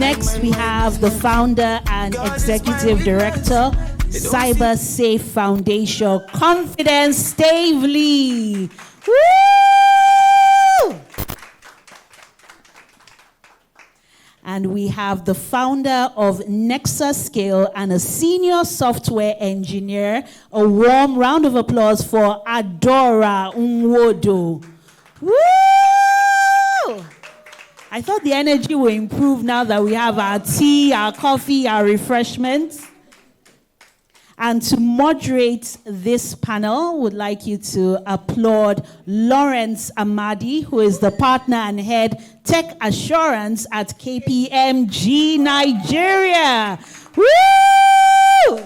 Next, we have the founder and executive director, Cybersafe Foundation Confidence, Stavely. Woo! And we have the founder of Nexusscale and a senior software engineer. A warm round of applause for Adora Nwodo. Woo! I thought the energy will improve now that we have our tea, our coffee, our refreshments. And to moderate this panel, would like you to applaud Lawrence Amadi, who is the partner and head tech assurance at KPMG Nigeria. Woo!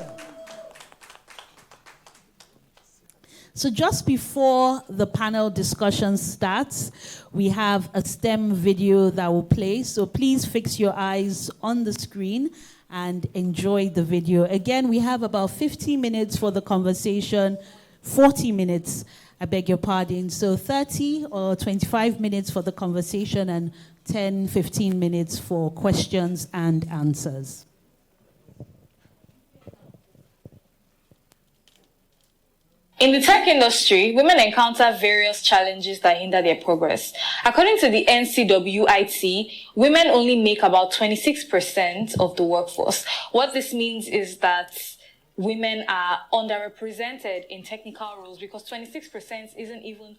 So just before the panel discussion starts, we have a STEM video that will play. So please fix your eyes on the screen and enjoy the video. Again, we have about 50 minutes for the conversation, 40 minutes, I beg your pardon. So 30 or 25 minutes for the conversation and 10, 15 minutes for questions and answers. In the tech industry, women encounter various challenges that hinder their progress. According to the NCWIT, women only make about 26% of the workforce. What this means is that women are underrepresented in technical roles because 26% isn't even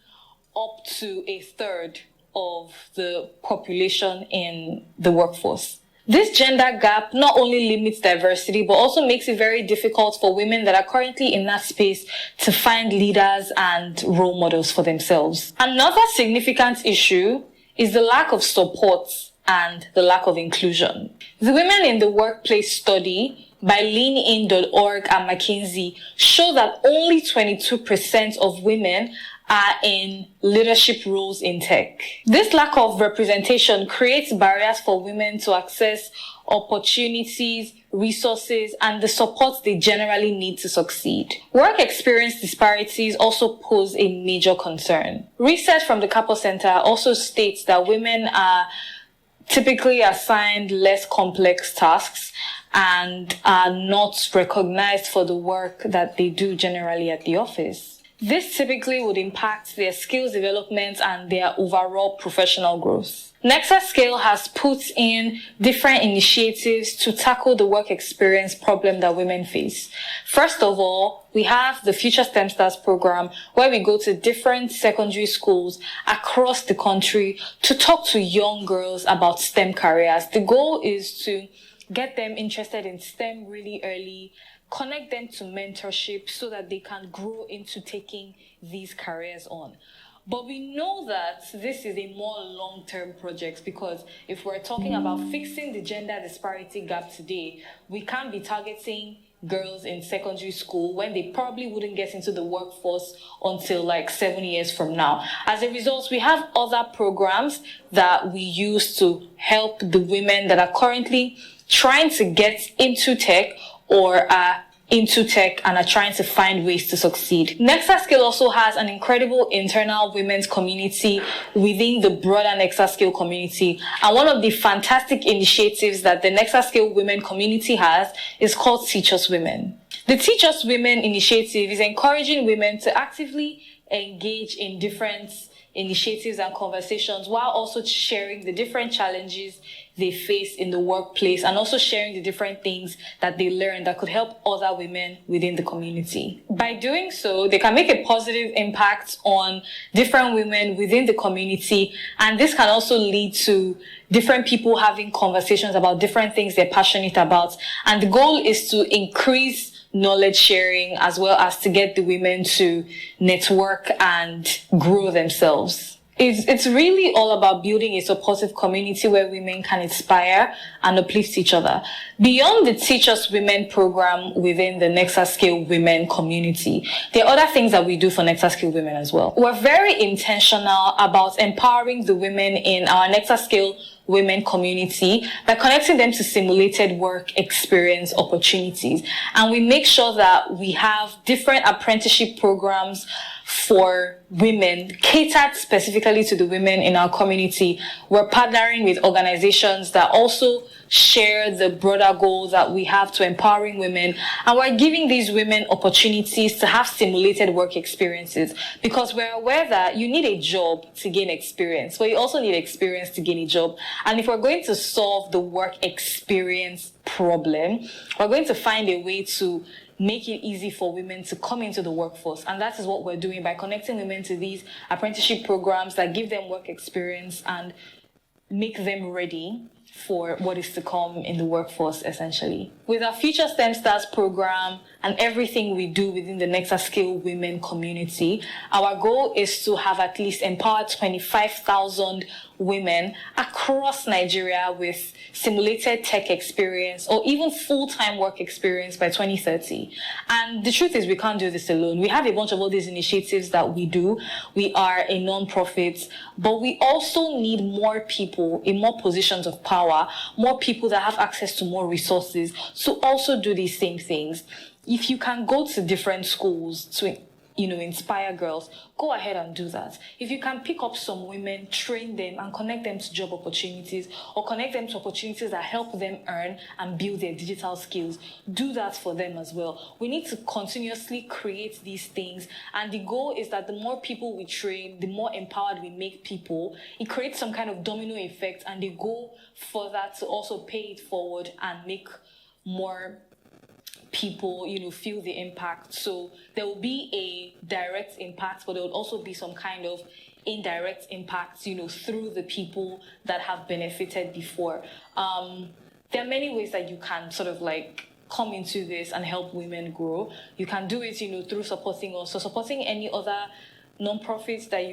up to a third of the population in the workforce. This gender gap not only limits diversity, but also makes it very difficult for women that are currently in that space to find leaders and role models for themselves. Another significant issue is the lack of support and the lack of inclusion. The Women in the Workplace study by leanin.org and McKinsey show that only 22% of women are in leadership roles in tech. This lack of representation creates barriers for women to access opportunities, resources, and the support they generally need to succeed. Work experience disparities also pose a major concern. Research from the Capo Center also states that women are typically assigned less complex tasks and are not recognized for the work that they do generally at the office. This typically would impact their skills development and their overall professional growth. Nexusscale has put in different initiatives to tackle the work experience problem that women face. First of all, we have the Future STEM Stars program, where we go to different secondary schools across the country to talk to young girls about STEM careers. The goal is to get them interested in STEM really early, connect them to mentorship so that they can grow into taking these careers on. But we know that this is a more long-term project, because if we're talking about fixing the gender disparity gap today, we can't be targeting girls in secondary school when they probably wouldn't get into the workforce until like 7 years from now. As a result, we have other programs that we use to help the women that are currently trying to get into tech or are into tech and are trying to find ways to succeed. Nexusscale also has an incredible internal women's community within the broader Nexusscale community. And one of the fantastic initiatives that the Nexusscale women community has is called Teach Us Women. The Teach Us Women initiative is encouraging women to actively engage in different initiatives and conversations while also sharing the different challenges they face in the workplace and also sharing the different things that they learn that could help other women within the community. By doing so, they can make a positive impact on different women within the community, and this can also lead to different people having conversations about different things they're passionate about. And the goal is to increase knowledge sharing as well as to get the women to network and grow themselves. It's really all about building a supportive community where women can inspire and uplift each other. Beyond the Teach Us Women program within the Nexusscale women community, there are other things that we do for Nexusscale women as well. We're very intentional about empowering the women in our Nexusscale women community by connecting them to simulated work experience opportunities. And we make sure that we have different apprenticeship programs for women catered specifically to the women in our community. We're partnering with organizations that also share the broader goal that we have to empowering women. And we're giving these women opportunities to have simulated work experiences, because we're aware that you need a job to gain experience, but you also need experience to gain a job. And if we're going to solve the work experience problem, we're going to find a way to make it easy for women to come into the workforce. And that is what we're doing by connecting women to these apprenticeship programs that give them work experience and make them ready for what is to come in the workforce, essentially. With our Future STEM Stars program and everything we do within the Nexusscale women community, our goal is to have at least empowered 25,000 women across Nigeria with simulated tech experience or even full-time work experience by 2030. And the truth is, we can't do this alone. We have a bunch of all these initiatives that we do. We are a non-profit, but we also need more people in more positions of power, more people that have access to more resources to also do these same things. If you can go to different schools to inspire girls, go ahead and do that. If you can pick up some women, train them, and connect them to job opportunities, or connect them to opportunities that help them earn and build their digital skills, do that for them as well. We need to continuously create these things, and the goal is that the more people we train, the more empowered we make people. It creates some kind of domino effect, and the goal for that to also pay it forward and make more people, feel the impact. So there will be a direct impact, but there will also be some kind of indirect impact, through the people that have benefited before. There are many ways that you can sort of come into this and help women grow. You can do it, through supporting us. So supporting any other non-profits that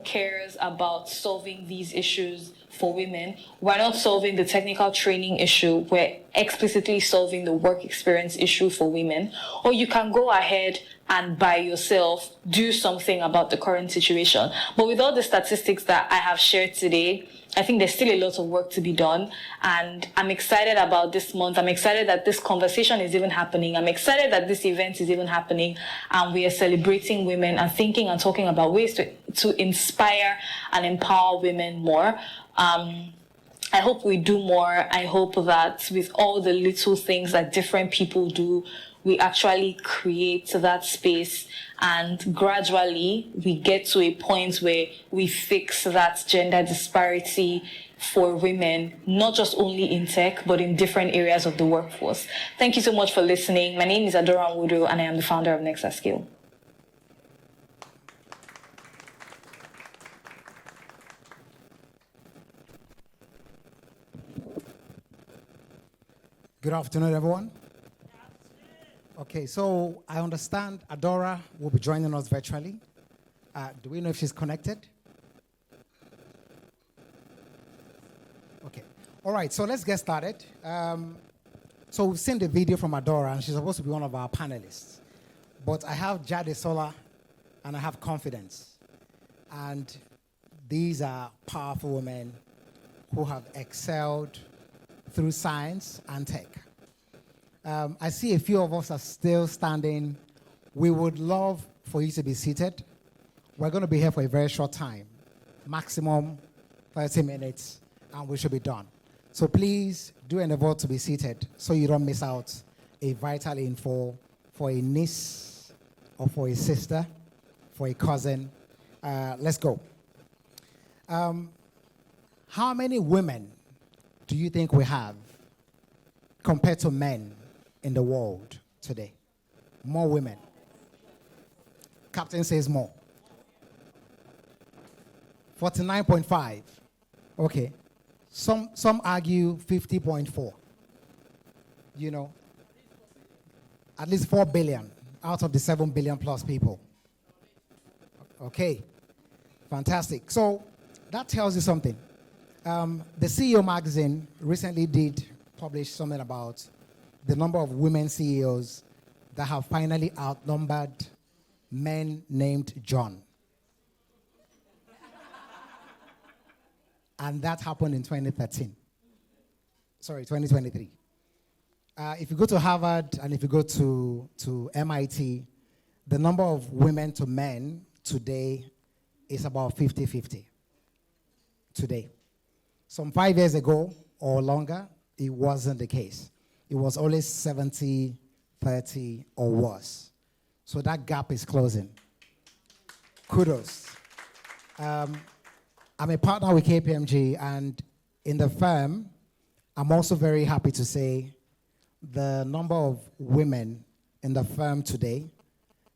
cares about solving these issues for women. We're not solving the technical training issue, we're explicitly solving the work experience issue for women. Or you can go ahead and by yourself do something about the current situation. But with all the statistics that I have shared today, I think there's still a lot of work to be done, and I'm excited about this month. I'm excited that this conversation is even happening. I'm excited that this event is even happening, and we are celebrating women and thinking and talking about ways to inspire and empower women more. I hope we do more. I hope that with all the little things that different people do, we actually create that space, and gradually we get to a point where we fix that gender disparity for women, not just only in tech, but in different areas of the workforce. Thank you so much for listening. My name is Adora Nwodo, and I am the founder of Nexusscale. Good afternoon, everyone. Okay, so I understand Adora will be joining us virtually. Do we know if she's connected? Okay. All right, so let's get started. So we've seen the video from Adora, and she's supposed to be one of our panelists. But I have Jade Sola, and I have Confidence. And these are powerful women who have excelled through science and tech. I see a few of us are still standing. We would love for you to be seated. We're going to be here for a very short time, maximum 30 minutes, and we should be done. So please do endeavor to be seated so you don't miss out a vital info for a niece or for a sister, for a cousin. Let's go. How many women do you think we have compared to men in the world today? More women. Captain says more. 49.5. Okay. Some argue 50.4. At least 4 billion out of the 7 billion plus people. Okay. Fantastic. So that tells you something. The CEO magazine recently did publish something about the number of women CEOs that have finally outnumbered men named John. And that happened in 2013. Sorry, 2023. If you go to Harvard and if you go to MIT, the number of women to men today is about 50-50. Today. Some 5 years ago or longer, it wasn't the case. It was always 70, 30, or worse. So that gap is closing. Kudos. I'm a partner with KPMG, and in the firm, I'm also very happy to say the number of women in the firm today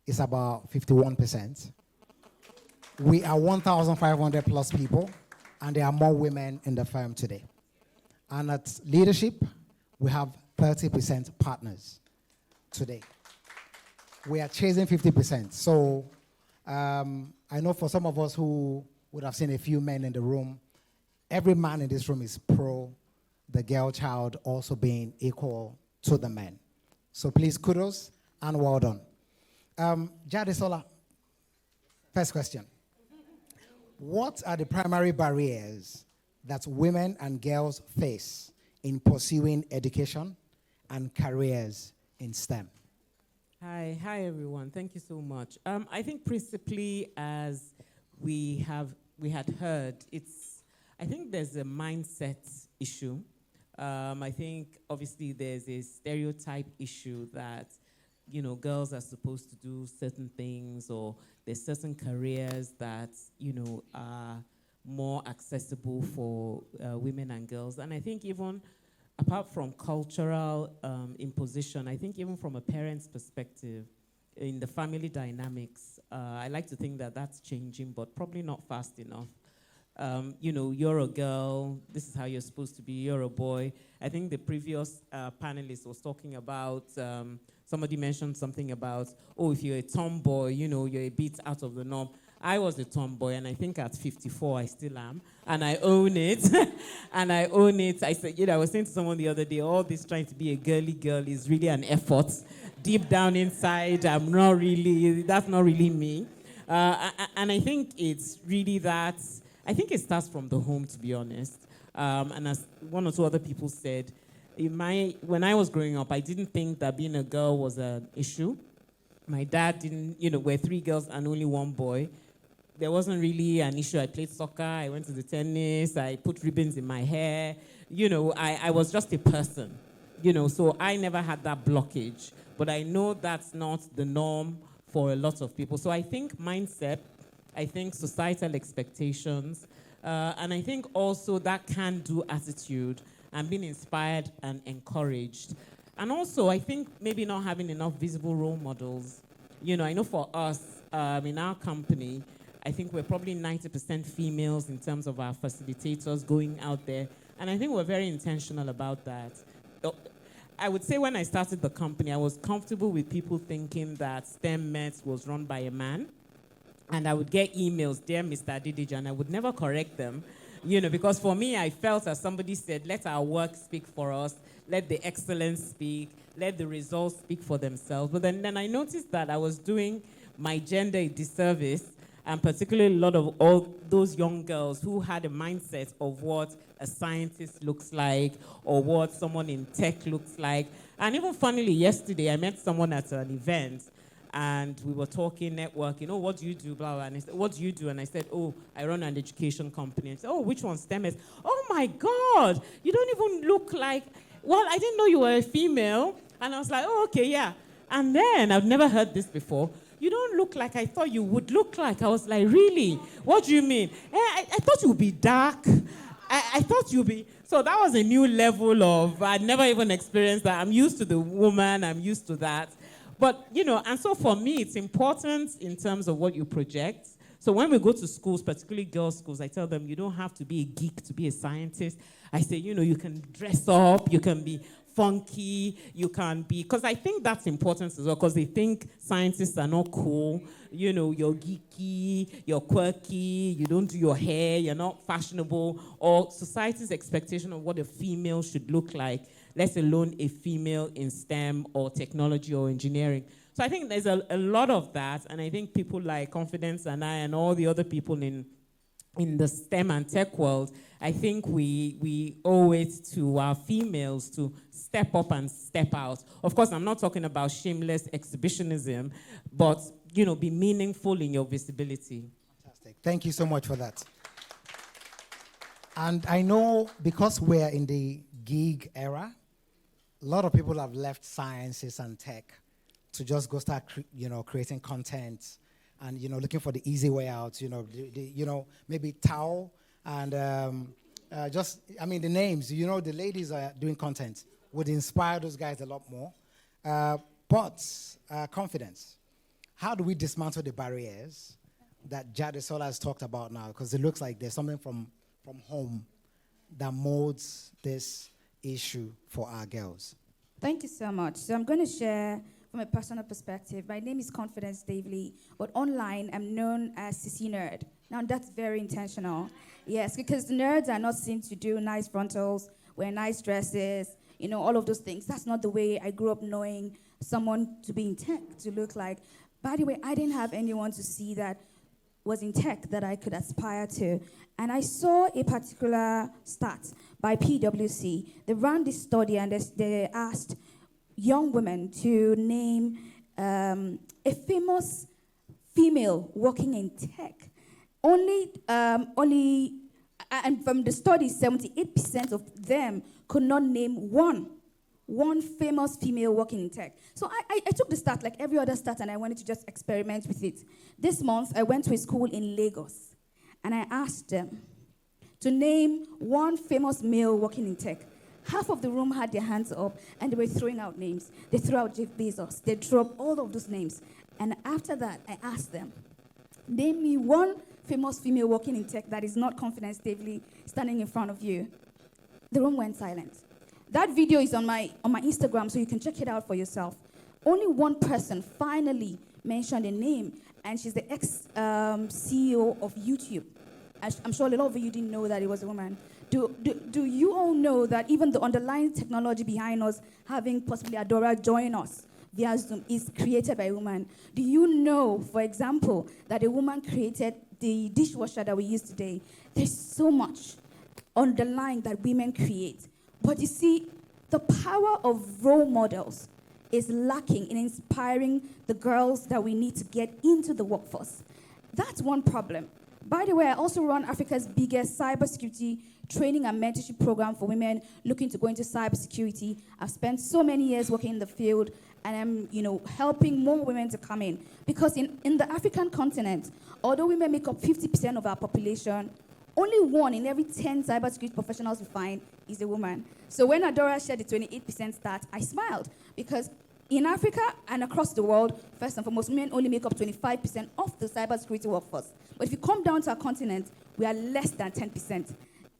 is about 51%. We are 1,500 plus people, and there are more women in the firm today. And at leadership, we have 30% partners today. We are chasing 50%. So I know for some of us who would have seen a few men in the room, every man in this room is pro the girl child also being equal to the men. So please, kudos and well done. Jadesola, first question. What are the primary barriers that women and girls face in pursuing education and careers in STEM? Hi everyone. Thank you so much. I think principally, as we had heard, I think there's a mindset issue. I think obviously there's a stereotype issue that, girls are supposed to do certain things, or there's certain careers that, are more accessible for women and girls. And I think even apart from cultural imposition, I think even from a parent's perspective, in the family dynamics, I like to think that that's changing, but probably not fast enough. You're a girl, this is how you're supposed to be, you're a boy. I think the previous panelist was talking about, somebody mentioned something about, if you're a tomboy, you're a bit out of the norm. I was a tomboy, and I think at 54, I still am, and I own it, and I own it. I said, I was saying to someone the other day, all this trying to be a girly girl is really an effort. Deep down inside, that's not really me. And I think it's really that, I think it starts from the home, to be honest. And as one or two other people said, when I was growing up, I didn't think that being a girl was an issue. My dad didn't, we're 3 girls and only 1 boy. There wasn't really an issue. I played soccer, I went to the tennis, I put ribbons in my hair. I was just a person, so I never had that blockage. But I know that's not the norm for a lot of people. So I think mindset, I think societal expectations, and I think also that can-do attitude and being inspired and encouraged. And also, I think maybe not having enough visible role models. I know for us, in our company, I think we're probably 90% females in terms of our facilitators going out there. And I think we're very intentional about that. I would say when I started the company, I was comfortable with people thinking that STEM Met was run by a man. And I would get emails, dear Mr. Adidija, and I would never correct them. Because for me, I felt, as somebody said, let our work speak for us. Let the excellence speak. Let the results speak for themselves. But then I noticed that I was doing my gender a disservice, and particularly a lot of all those young girls who had a mindset of what a scientist looks like or what someone in tech looks like. And even funnily, yesterday, I met someone at an event, and we were talking, networking, what do you do, blah, blah, and I said, what do you do? And I said, I run an education company. And I said, which one, STEM is? Oh my God, you don't even look like, I didn't know you were a female. And I was like, okay, yeah. And then, I've never heard this before, you don't look like I thought you would look like. I was like, really? What do you mean? I thought you would be dark. I thought you'd be... So that was a new level of, I'd never even experienced that. I'm used to the woman, I'm used to that. But, and so for me, it's important in terms of what you project. So when we go to schools, particularly girls' schools, I tell them, you don't have to be a geek to be a scientist. I say, you can dress up, you can be funky, you can be, because I think that's important as well, because they think scientists are not cool. You're geeky, you're quirky, you don't do your hair, you're not fashionable, or society's expectation of what a female should look like, let alone a female in STEM or technology or engineering. So I think there's a lot of that, and I think people like Confidence and I and all the other people in the STEM and tech world, I think we owe it to our females to step up and step out. Of course, I'm not talking about shameless exhibitionism, but, be meaningful in your visibility. Fantastic. Thank you so much for that. And I know because we're in the gig era. A lot of people have left sciences and tech to just go start, creating content and, looking for the easy way out. Maybe Tao and the names. The ladies are doing content would inspire those guys a lot more. But confidence. How do we dismantle the barriers that Jadesola has talked about now? Because it looks like there's something from home that molds this issue for our girls. Thank you so much. So I'm going to share from a personal perspective. My name is Confidence Stavely, but online I'm known as Sissy Nerd. Now that's very intentional. Yes, because nerds are not seen to do nice frontals, wear nice dresses, all of those things. That's not the way I grew up knowing someone to be in tech, to look like. By the way, I didn't have anyone to see that was in tech that I could aspire to. And I saw a particular stat by PwC. They ran this study and they asked young women to name a famous female working in tech. And from the study, 78% of them could not name one famous female working in tech. So I took the stat like every other stat and I wanted to just experiment with it. This month, I went to a school in Lagos and I asked them to name one famous male working in tech. Half of the room had their hands up and they were throwing out names. They threw out Jeff Bezos. They dropped all of those names. And after that, I asked them, name me one famous female working in tech that is not Confidence Stavely standing in front of you. The room went silent. That video is on my Instagram, so you can check it out for yourself. Only one person finally mentioned a name, and she's the ex-CEO of YouTube. I'm sure a lot of you didn't know that it was a woman. Do you all know that even the underlying technology behind us having possibly Adora join us via Zoom is created by a woman? Do you know, for example, that a woman created the dishwasher that we use today? There's so much underlying that women create. But you see, the power of role models is lacking in inspiring the girls that we need to get into the workforce. That's one problem. By the way, I also run Africa's biggest cybersecurity training and mentorship program for women looking to go into cybersecurity. I've spent so many years working in the field, and I'm, helping more women to come in. Because in the African continent, although women make up 50% of our population, only 1 in every 10 cybersecurity professionals we find is a woman. So when Adora shared the 28% stat, I smiled because in Africa and across the world, first and foremost, women only make up 25% of the cybersecurity workforce. But if you come down to our continent, we are less than 10%.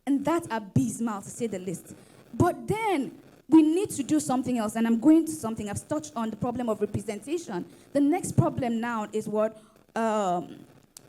And that's abysmal, to say the least. But then we need to do something else, and I'm going to something. I've touched on the problem of representation. The next problem now is what?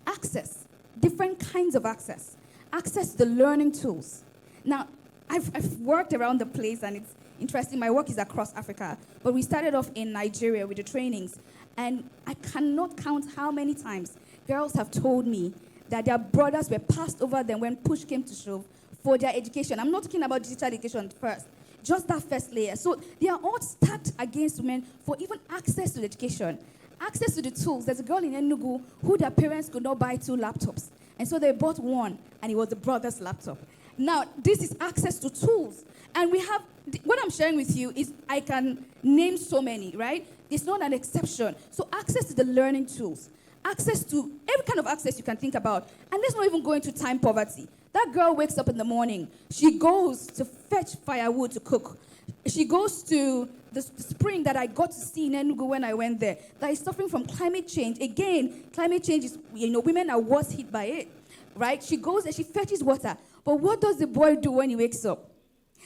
Access, different kinds of access. Access to the learning tools. Now, I've worked around the place, and it's interesting. My work is across Africa, but we started off in Nigeria with the trainings, and I cannot count how many times girls have told me that their brothers were passed over them when push came to shove for their education. I'm not talking about digital education first, just that first layer. So they are all stacked against women for even access to education, access to the tools. There's a girl in Enugu who their parents could not buy 2 laptops. And so they bought one, and it was the brother's laptop. Now, this is access to tools. And we have, what I'm sharing with you is I can name so many, right? It's not an exception. So access to the learning tools, access to every kind of access you can think about. And let's not even go into time poverty. That girl wakes up in the morning. She goes to fetch firewood to cook. She goes to the spring that I got to see in Enugu when I went there, that is suffering from climate change. Again, climate change is, women are worse hit by it, right? She goes and she fetches water. But what does the boy do when he wakes up?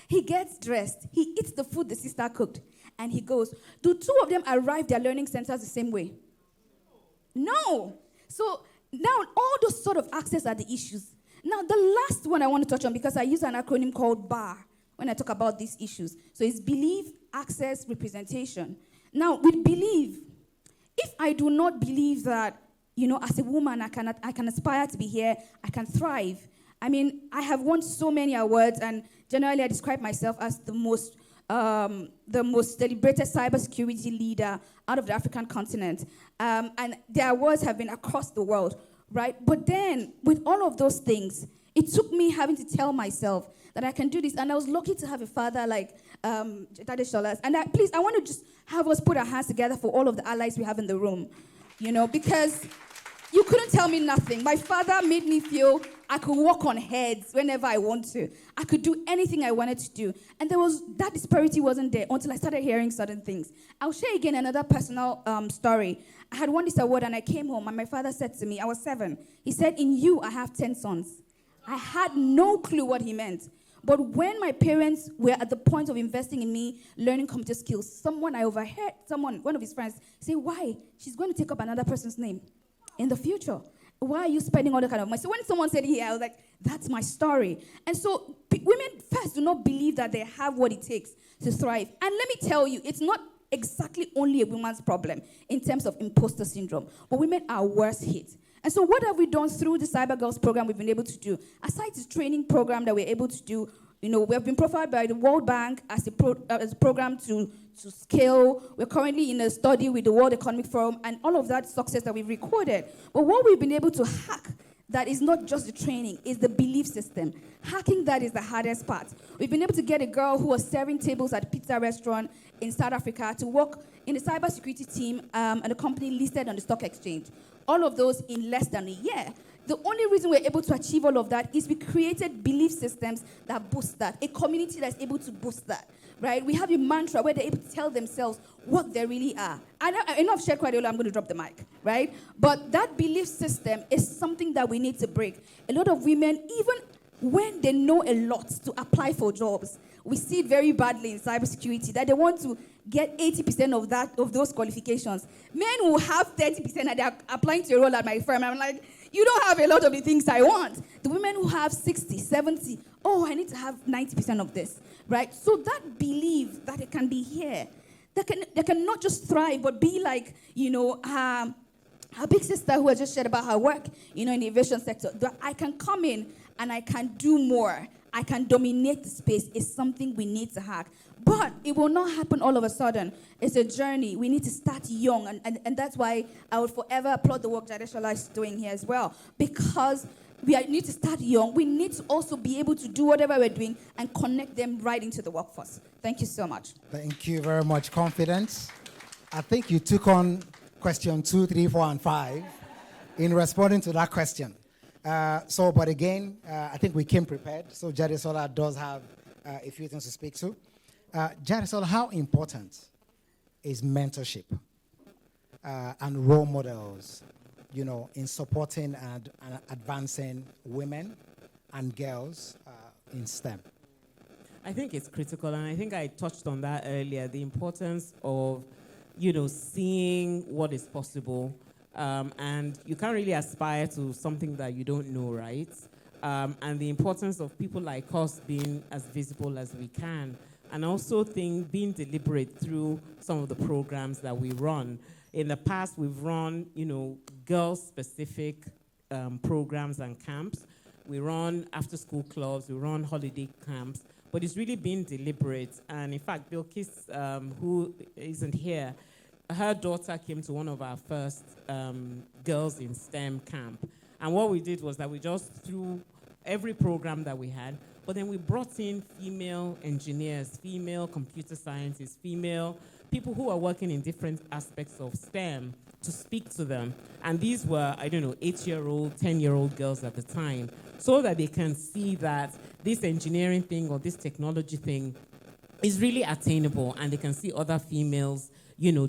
He gets dressed. He eats the food the sister cooked. And he goes. Do 2 of them arrive their learning centers the same way? No. So now all those sort of access are the issues. Now the last one I want to touch on, because I use an acronym called BAR when I talk about these issues. So it's belief, access, representation. Now, with belief, if I do not believe that, as a woman, I can aspire to be here, I can thrive. I mean, I have won so many awards, and generally I describe myself as the most celebrated cybersecurity leader out of the African continent. And the awards have been across the world, right? But then, with all of those things, It took me having to tell myself that I can do this. And I was lucky to have a father like Daddy Sholas. And please, I want to just have us put our hands together for all of the allies we have in the room, because you couldn't tell me nothing. My father made me feel I could walk on heads whenever I want to. I could do anything I wanted to do. And that disparity wasn't there until I started hearing certain things. I'll share again another personal story. I had won this award and I came home and my father said to me, I was 7. He said, in you, I have 10 sons. I had no clue what he meant. But when my parents were at the point of investing in me, learning computer skills, I overheard one of his friends, say, why? She's going to take up another person's name in the future. Why are you spending all that kind of money? So when someone said here, I was like, that's my story. And so women first do not believe that they have what it takes to thrive. And let me tell you, it's not exactly only a woman's problem in terms of imposter syndrome, but women are worse hit. And so what have we done through the Cyber Girls program we've been able to do? Aside this training program that we're able to do, we have been profiled by the World Bank as a program to scale. We're currently in a study with the World Economic Forum and all of that success that we've recorded. But what we've been able to hack, that is not just the training, is the belief system. Hacking that is the hardest part. We've been able to get a girl who was serving tables at a pizza restaurant in South Africa to work in the cybersecurity team at a company listed on the stock exchange. All of those in less than a year. The only reason we're able to achieve all of that is we created belief systems that boost that, a community that's able to boost that, right? We have a mantra where they're able to tell themselves what they really are. Enough shared quite a lot, I'm going to drop the mic, right? But that belief system is something that we need to break. A lot of women, even when they know a lot to apply for jobs, we see it very badly in cybersecurity, that they want to get 80% of those qualifications. Men will have 30% and they're applying to a role at my firm. I'm like, you don't have a lot of the things I want. The women who have 60, 70, I need to have 90% of this, right? So that belief that it can be here, they can not just thrive, but be like, her big sister who has just shared about her work, in the aviation sector. That I can come in and I can do more. I can dominate the space is something we need to hack. But it will not happen all of a sudden. It's a journey. We need to start young. And that's why I would forever applaud the work that Shola is doing here as well. Because need to start young. We need to also be able to do whatever we're doing and connect them right into the workforce. Thank you so much. Thank you very much, Confidence. I think you took on question 2, 3, 4, and 5 in responding to that question. But again, I think we came prepared. So Jadesola does have a few things to speak to. Jadesola, how important is mentorship and role models, in supporting and advancing women and girls in STEM? I think it's critical, and I think I touched on that earlier, the importance of, seeing what is possible. And you can't really aspire to something that you don't know, right? And the importance of people like us being as visible as we can. And also being deliberate through some of the programs that we run. In the past, we've run, girls-specific programs and camps. We run after-school clubs, we run holiday camps, but it's really been deliberate. And in fact, Bilkis, who isn't here, her daughter came to one of our first Girls in STEM camp. And what we did was that we just threw every program that we had, but then we brought in female engineers, female computer scientists, female people who are working in different aspects of STEM to speak to them. And these were, 8-year-old, 10-year-old girls at the time, so that they can see that this engineering thing or this technology thing is really attainable, and they can see other females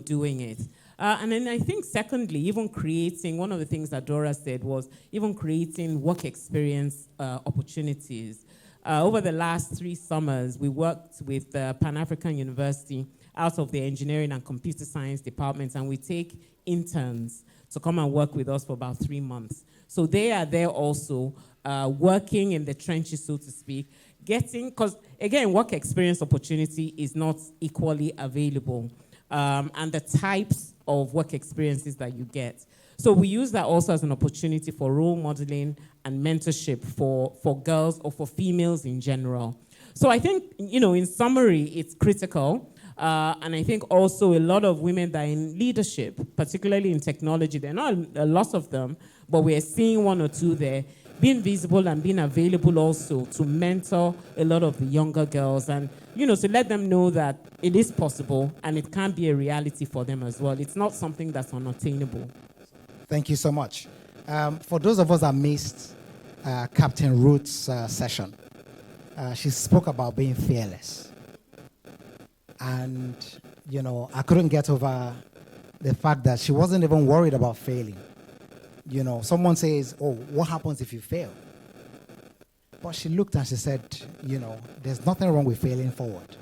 doing it. And then I think secondly, even creating, one of the things that Dora said was even creating work experience opportunities. Over the last 3 summers, we worked with Pan-African University out of the engineering and computer science departments, and we take interns to come and work with us for about 3 months. So they are there also working in the trenches, so to speak, because again, work experience opportunity is not equally available. And the types of work experiences that you get. So we use that also as an opportunity for role modeling and mentorship for girls or for females in general. So I think, in summary, it's critical. And I think also a lot of women that are in leadership, particularly in technology, there are not a lot of them, but we're seeing 1 or 2 there. being visible and being available also to mentor a lot of the younger girls and, to let them know that it is possible and it can be a reality for them as well. It's not something that's unattainable. Thank you so much. For those of us that missed Captain Ruth's session, she spoke about being fearless. And, I couldn't get over the fact that she wasn't even worried about failing. Someone says, oh, what happens if you fail? But she looked and she said, there's nothing wrong with failing forward.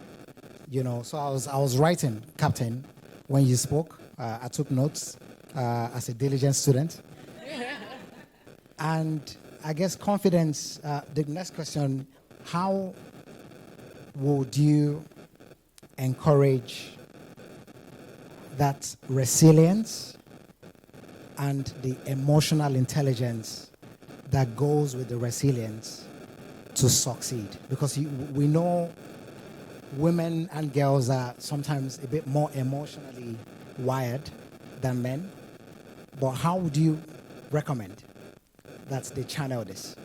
So I was writing, Captain, when you spoke. I took notes as a diligent student. And I guess confidence, the next question, how would you encourage that resilience and the emotional intelligence that goes with the resilience to succeed? Because we know women and girls are sometimes a bit more emotionally wired than men. But how would you recommend that they channel this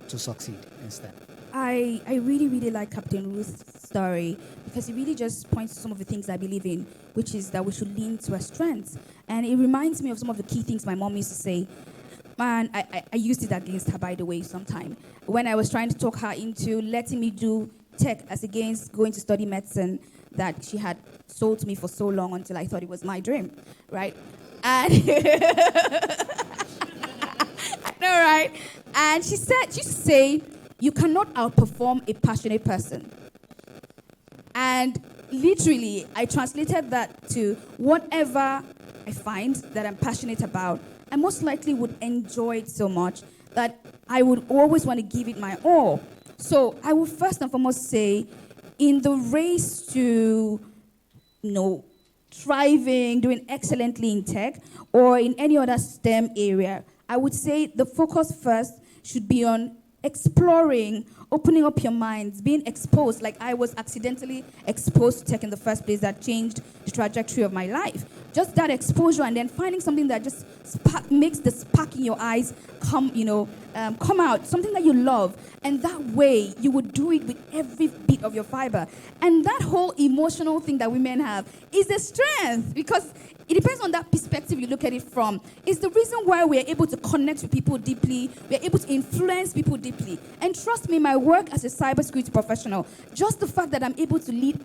to succeed instead? I really, really like Captain Ruth's story because it really just points to some of the things I believe in, which is that we should lean to our strengths. And it reminds me of some of the key things my mom used to say. And I used it against her, by the way, sometime. When I was trying to talk her into letting me do tech as against going to study medicine that she had sold to me for so long until I thought it was my dream, right? And I know, right? And she used to say, you cannot outperform a passionate person. And literally, I translated that to whatever I find that I'm passionate about, I most likely would enjoy it so much that I would always want to give it my all. So I would first and foremost say, in the race to, thriving, doing excellently in tech, or in any other STEM area, I would say the focus first should be on exploring, opening up your minds, being exposed, like I was accidentally exposed to tech in the first place that changed the trajectory of my life. Just that exposure and then finding something that just makes the spark in your eyes come out, something that you love. And that way, you would do it with every bit of your fiber. And that whole emotional thing that women have is a strength because it depends on that perspective you look at it from. It's the reason why we're able to connect with people deeply. We're able to influence people deeply. And trust me, my work as a cybersecurity professional, just the fact that I'm able to lead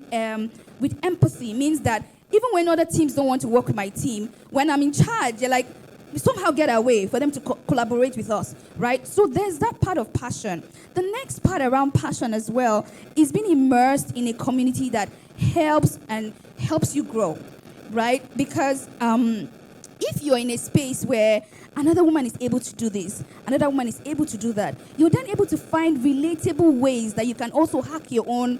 with empathy means that even when other teams don't want to work with my team, when I'm in charge, they're like, we somehow get a way for them to collaborate with us, right? So there's that part of passion. The next part around passion as well is being immersed in a community that helps you grow. Right? Because if you're in a space where another woman is able to do this, another woman is able to do that, you're then able to find relatable ways that you can also hack your own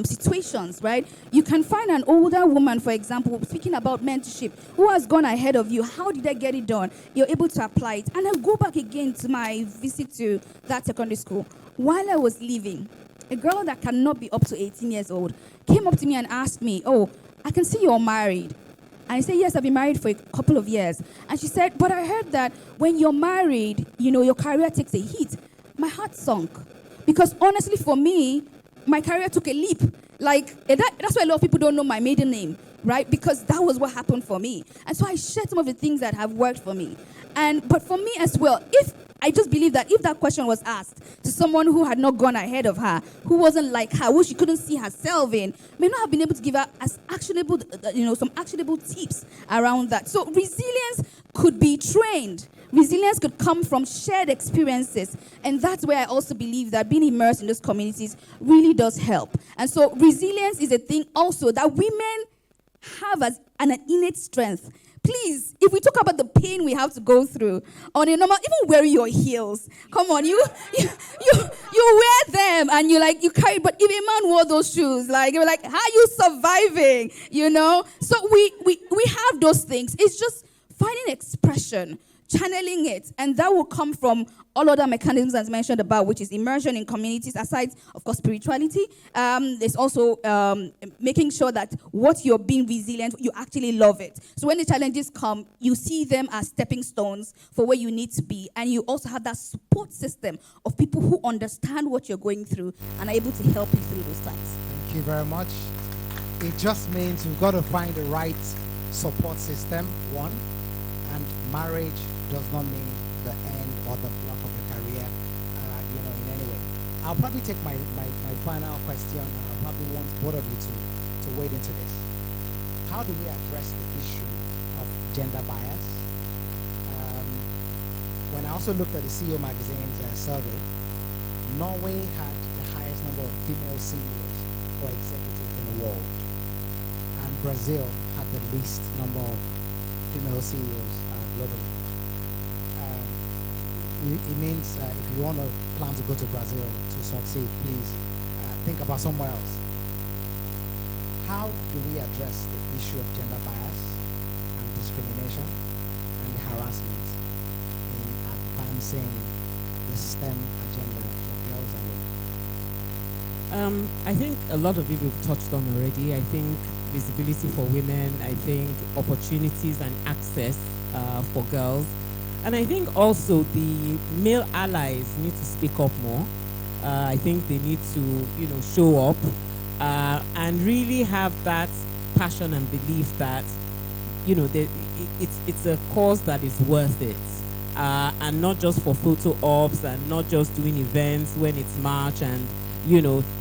situations, right? You can find an older woman, for example, speaking about mentorship, who has gone ahead of you. How did I get it done? You're able to apply it. And I'll go back again to my visit to that secondary school. While I was leaving, a girl that cannot be up to 18 years old came up to me and asked me, oh, I can see you're married. And I said, yes, I've been married for a couple of years. And she said, but I heard that when you're married, your career takes a hit. My heart sunk. Because honestly, for me, my career took a leap. That's why a lot of people don't know my maiden name, right? Because that was what happened for me. And so I shared some of the things that have worked for me. But for me as well, I just believe that if that question was asked to someone who had not gone ahead of her, who wasn't like her, who she couldn't see herself in, may not have been able to give her some actionable tips around that. So resilience could be trained. Resilience could come from shared experiences. And that's where I also believe that being immersed in those communities really does help. And so resilience is a thing also that women have as an innate strength. Please, if we talk about the pain we have to go through on a normal, even wearing your heels, come on, you wear them and you carry. But if a man wore those shoes, you're like, how are you surviving? So we have those things. It's just finding expression channeling it, and that will come from all other mechanisms as mentioned about, which is immersion in communities, aside, of course, spirituality. There's also making sure that what you're being resilient, you actually love it. So when the challenges come, you see them as stepping stones for where you need to be, and you also have that support system of people who understand what you're going through and are able to help you through those times. Thank you very much. It just means we've got to find the right support system, one, and marriage does not mean the end or the block of your career, in any way. I'll probably take my final question, and I'll probably want both of you to wade into this. How do we address the issue of gender bias? When I also looked at the CEO magazine's survey, Norway had the highest number of female CEOs or executives in the world, and Brazil had the least number of female CEOs globally. It means if you want to plan to go to Brazil to succeed, please think about somewhere else. How do we address the issue of gender bias and discrimination and the harassment in advancing the STEM agenda for girls and women? I think a lot of people have touched on already. I think visibility for women, I think opportunities and access for girls. And I think also the male allies need to speak up more. I think they need to, show up and really have that passion and belief that, it's a cause that is worth it. And not just for photo ops and not just doing events when it's March and,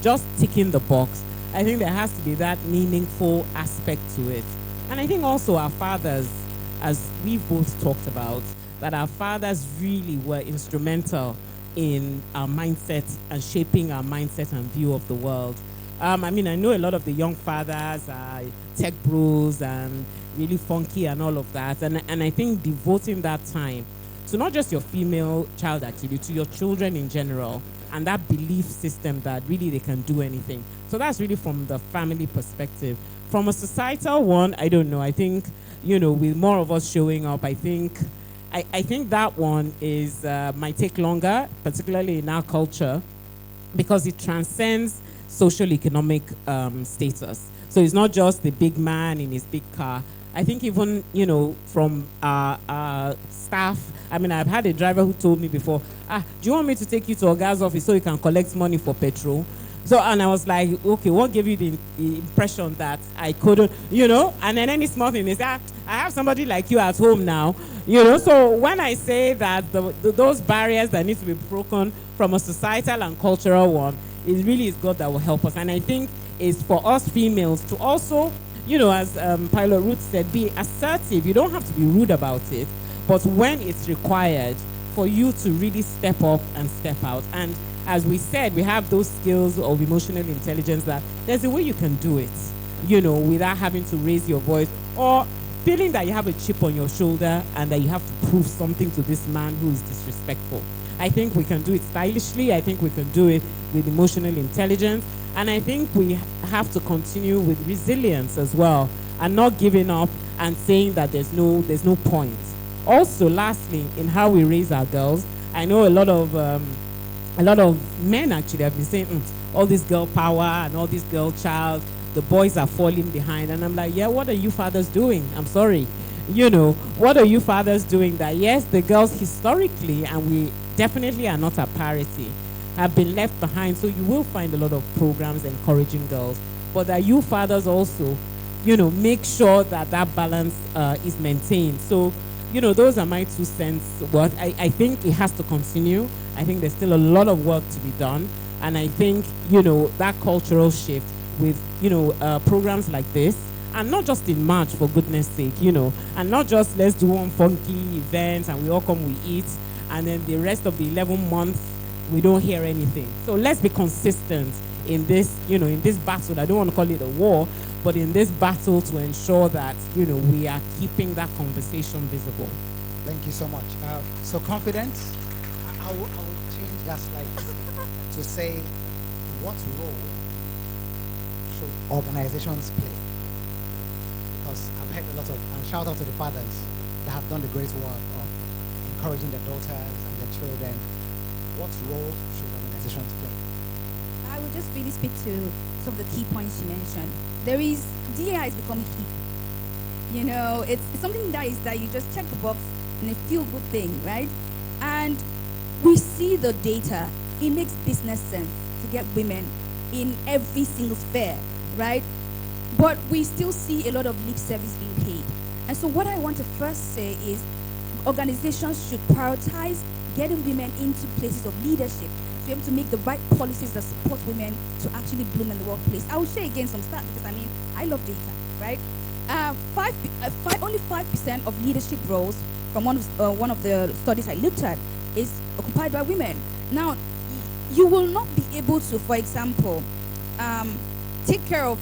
just ticking the box. I think there has to be that meaningful aspect to it. And I think also our fathers, as we've both talked about, that our fathers really were instrumental in our mindset and shaping our mindset and view of the world. I know a lot of the young fathers are tech bros and really funky and all of that. And I think devoting that time to not just your female child, actually, to your children in general, and that belief system that really they can do anything. So that's really from the family perspective. From a societal one, I don't know. I think, with more of us showing up, I think that one is might take longer, particularly in our culture, because it transcends social economic status. So it's not just the big man in his big car. I think even, from our staff, I've had a driver who told me before, do you want me to take you to a guy's office so you can collect money for petrol? So, and I was like, okay, what gave you the impression that I couldn't, And then any small thing, they say, I have somebody like you at home now, So when I say that those barriers that need to be broken from a societal and cultural one, it really is God that will help us. And I think it's for us females to also, as Pilot Ruth said, be assertive. You don't have to be rude about it, but when it's required, for you to really step up and step out. And as we said, we have those skills of emotional intelligence that there's a way you can do it, without having to raise your voice or feeling that you have a chip on your shoulder and that you have to prove something to this man who is disrespectful. I think we can do it stylishly. I think we can do it with emotional intelligence. And I think we have to continue with resilience as well and not giving up and saying that there's no point. Also, lastly, in how we raise our girls, I know a lot of men actually have been saying, all this girl power and all this girl child, the boys are falling behind. And I'm like, yeah, what are you fathers doing? I'm sorry. What are you fathers doing that, yes, the girls historically, and we definitely are not at parity, have been left behind. So you will find a lot of programs encouraging girls. But that you fathers also, make sure that balance is maintained. So, those are my 2 cents. But I think it has to continue. I think there's still a lot of work to be done. And I think, that cultural shift with, programs like this, and not just in March, for goodness sake, and not just let's do one funky event and we all come, we eat, and then the rest of the 11 months, we don't hear anything. So let's be consistent in this, in this battle. I don't want to call it a war, but in this battle to ensure that, we are keeping that conversation visible. Thank you so much. So confidence, I will change that slightly to say, what role should organizations play? Because I've heard a lot of, and shout out to the fathers that have done the great work of encouraging their daughters and their children, what role should organizations play? I will just really speak to some of the key points you mentioned. DEI is becoming key. It's something that you just check the box and a feel-good thing, right? And we see the data. It makes business sense to get women in every single sphere, right? But we still see a lot of lip service being paid. And so what I want to first say is organizations should prioritize getting women into places of leadership, to be able to make the right policies that support women to actually bloom in the workplace. I will share again some stats because I love data, right? Only 5% of leadership roles from one of the studies I looked at is occupied by women. Now, you will not be able to, for example, take care of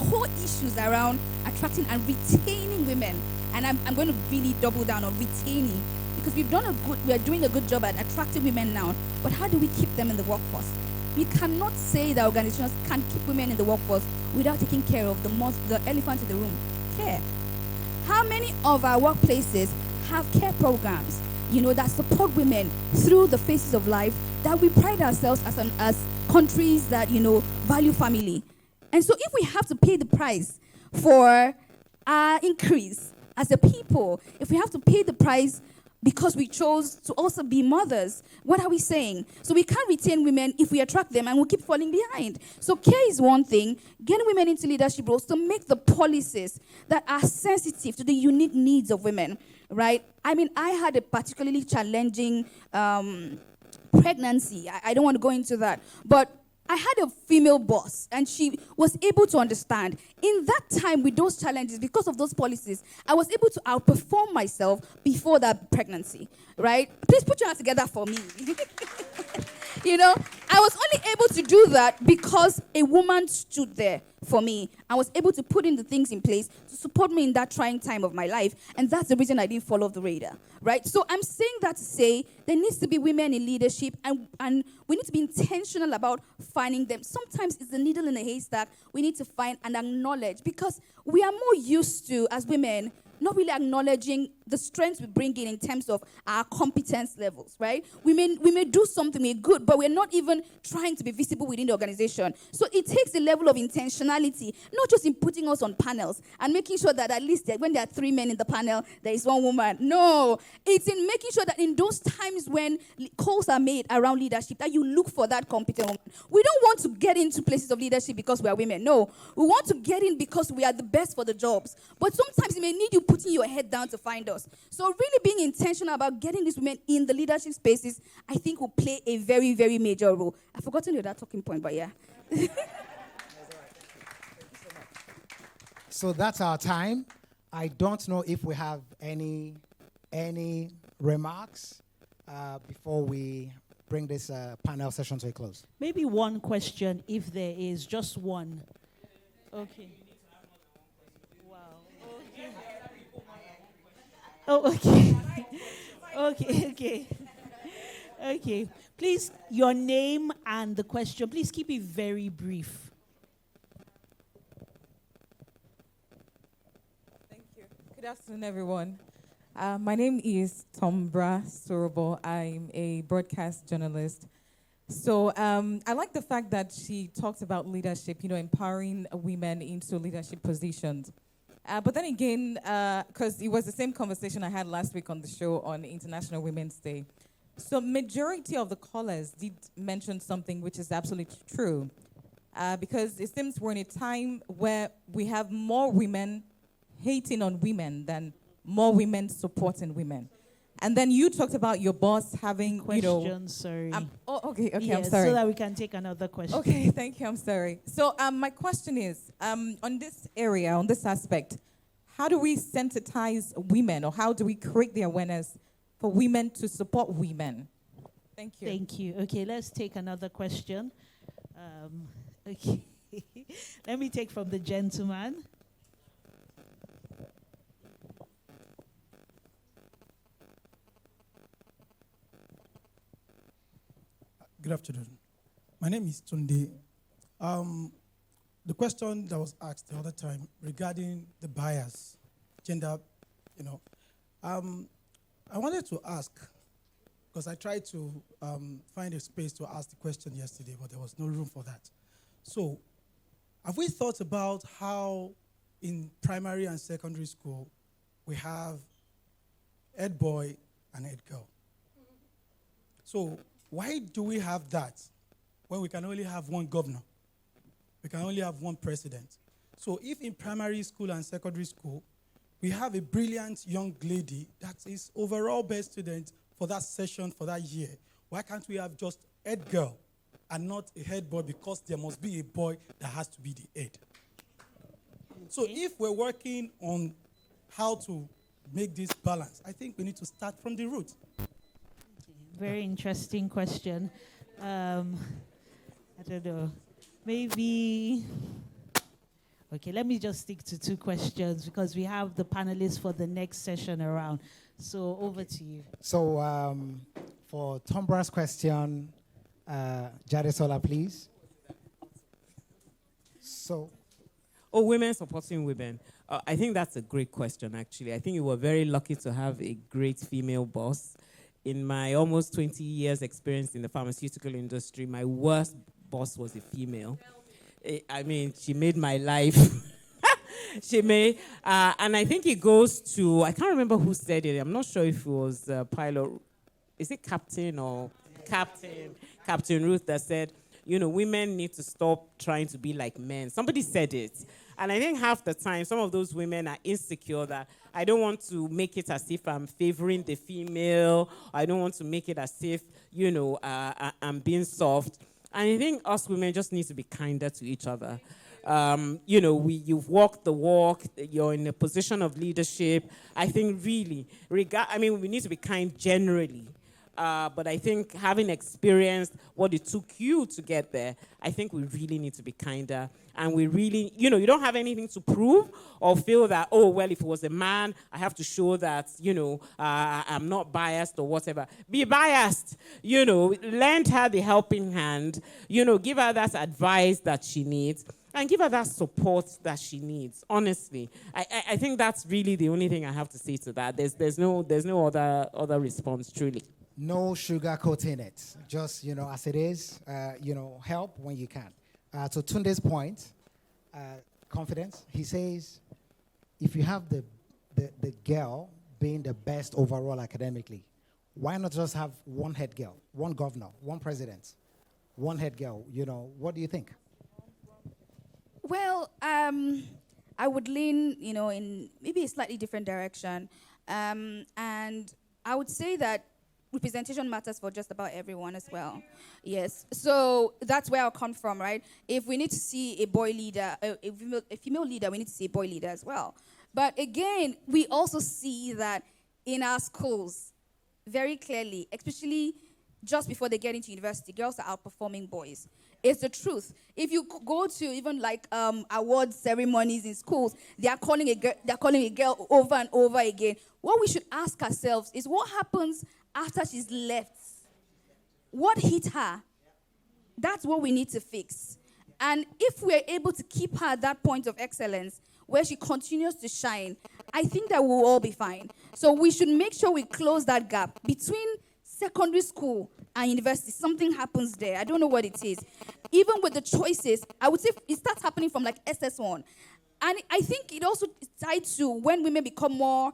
core issues around attracting and retaining women. And I'm going to really double down on retaining, because we are doing a good job at attracting women now. But how do we keep them in the workforce? We cannot say that organizations can keep women in the workforce without taking care of the elephant in the room, care. How many of our workplaces have care programs, that support women through the phases of life, that we pride ourselves as countries that, value family? And so if we have to pay the price for our increase as a people, if we have to pay the price because we chose to also be mothers, what are we saying? So we can't retain women if we attract them and we'll keep falling behind. So care is one thing, getting women into leadership roles to make the policies that are sensitive to the unique needs of women, right? I had a particularly challenging pregnancy. I don't want to go into that, but I had a female boss, and she was able to understand. In that time, with those challenges, because of those policies, I was able to outperform myself before that pregnancy, right? Please put your hands together for me. I was only able to do that because a woman stood there for me. I was able to put in the things in place to support me in that trying time of my life, and that's the reason I didn't fall off the radar, right? So I'm saying that to say there needs to be women in leadership, and we need to be intentional about finding them. Sometimes it's the needle in a haystack we need to find and acknowledge, because we are more used to, as women, not really acknowledging the strengths we bring in terms of our competence levels, right? We may do something we're good, but we're not even trying to be visible within the organization. So it takes a level of intentionality, not just in putting us on panels and making sure that at least when there are 3 men in the panel, there is 1 woman. No, it's in making sure that in those times when calls are made around leadership, that you look for that competent woman. We don't want to get into places of leadership because we are women. No, we want to get in because we are the best for the jobs. But sometimes it may need you putting your head down to find us. So really being intentional about getting these women in the leadership spaces, I think will play a very, very major role. I've forgotten your talking point, but yeah. So that's our time. I don't know if we have any remarks before we bring this panel session to a close. Maybe one question, if there is, just one. Okay. Wow. Okay. Oh, okay. Okay. Please, your name and the question. Please keep it very brief. Thank you. Good afternoon, everyone. My name is Tombra Sorobo. I'm a broadcast journalist. So I like the fact that she talked about leadership, empowering women into leadership positions. But then again, because it was the same conversation I had last week on the show on International Women's Day. So majority of the callers did mention something which is absolutely true. Because it seems we're in a time where we have more women hating on women than more women supporting women. And then you talked about your boss having, Question, sorry. Okay, yes, I'm sorry. So that we can take another question. Okay, thank you, I'm sorry. So my question is, on this area, on this aspect, how do we sensitize women, or how do we create the awareness for women to support women? Thank you. Thank you. Okay, let's take another question. Okay. Let me take from the gentleman. Good afternoon. My name is Tunde. The question that was asked the other time regarding the bias, gender, I wanted to ask because I tried to find a space to ask the question yesterday, but there was no room for that. So, have we thought about how in primary and secondary school we have head boy and head girl? So, why do we have that when we can only have one governor? We can only have one president. So if in primary school and secondary school, we have a brilliant young lady that is overall best student for that session, for that year, why can't we have just head girl and not a head boy, because there must be a boy that has to be the head? So if we're working on how to make this balance, I think we need to start from the root. Very interesting question. I don't know. Maybe, okay, let me just stick to 2 questions because we have the panelists for the next session around. So over to you. So for Tombra's question, Jadesola, please. So. Oh, women supporting women. I think that's a great question, actually. I think you were very lucky to have a great female boss. In my almost 20 years experience in the pharmaceutical industry, my worst boss was a female. I mean, she made my life. And I think it goes to, I can't remember who said it. I'm not sure if it was pilot. Is it Captain or Captain Ruth that said, you know, women need to stop trying to be like men. Somebody said it. And I think half the time, some of those women are insecure that I don't want to make it as if I'm favoring the female. I don't want to make it as if, you know, I'm being soft. And I think us women just need to be kinder to each other. You know, you've walked the walk. You're in a position of leadership. I think really, we need to be kind generally. But I think having experienced what it took you to get there, I think we really need to be kinder. And we really, you know, you don't have anything to prove or feel that, oh, well, if it was a man, I have to show that, you know, I'm not biased or whatever. Be biased, you know, lend her the helping hand, you know, give her that advice that she needs. And give her that support that she needs. Honestly, I think that's really the only thing I have to say to that. There's no other response, truly. No sugarcoating it. Just, you know, as it is, you know, help when you can. To Tunde's point, confidence, he says, if you have the girl being the best overall academically, why not just have one head girl, one governor, one president, one head girl? You know, what do you think? Well, I would lean, you know, in maybe a slightly different direction. And I would say that representation matters for just about everyone as well. Yes. So that's where I'll come from, right? If we need to see a boy leader, a female leader, we need to see a boy leader as well. But again, we also see that in our schools, very clearly, especially just before they get into university, girls are outperforming boys. It's the truth. If you go to even like award ceremonies in schools, they are calling a girl over and over again. What we should ask ourselves is what happens after she's left? What hit her? That's what we need to fix. And if we're able to keep her at that point of excellence where she continues to shine, I think that we'll all be fine. So we should make sure we close that gap between secondary school and university. Something happens there. I don't know what it is. Even with the choices, I would say it starts happening from like SS1. And I think it also is tied to when women become more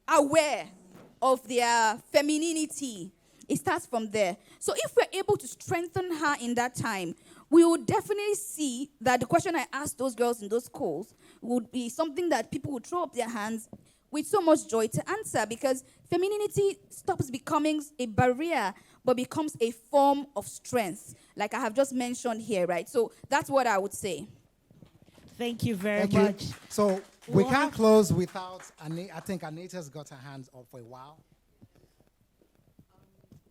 aware of their femininity. It starts from there. So if we're able to strengthen her in that time, we would definitely see that the question I asked those girls in those schools would be something that people would throw up their hands with so much joy to answer, because femininity stops becoming a barrier but becomes a form of strength, like I have just mentioned here, right? So that's what I would say. Thank you very much. So we can't close without, I think Anita's got her hands up for a while.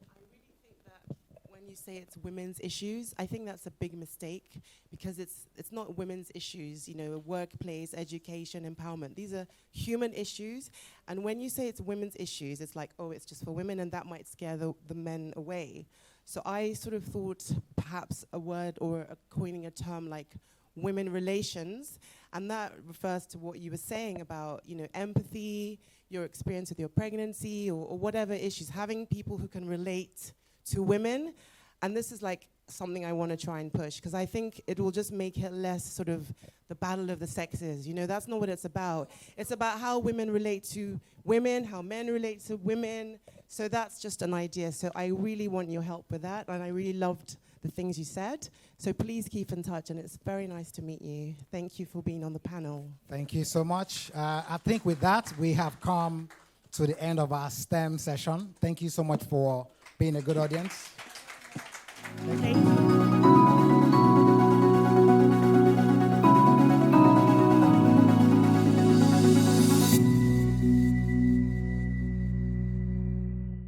I really think that when you say it's women's issues, I think that's a big mistake, because it's not women's issues, you know, workplace, education, empowerment. These are human issues. And when you say it's women's issues, it's like, oh, it's just for women, and that might scare the men away. So I sort of thought perhaps a word or coining a term like women relations, and that refers to what you were saying about, you know, empathy, your experience with your pregnancy or whatever issues, having people who can relate to women. And this is like something I want to try and push, because I think it will just make it less sort of the battle of the sexes. You know, that's not what it's about. It's about how women relate to women, how men relate to women. So that's just an idea. So I really want your help with that. And I really loved the things you said. So please keep in touch. And it's very nice to meet you. Thank you for being on the panel. Thank you so much. I think with that, we have come to the end of our STEM session. Thank you so much for being a good audience. Thank you.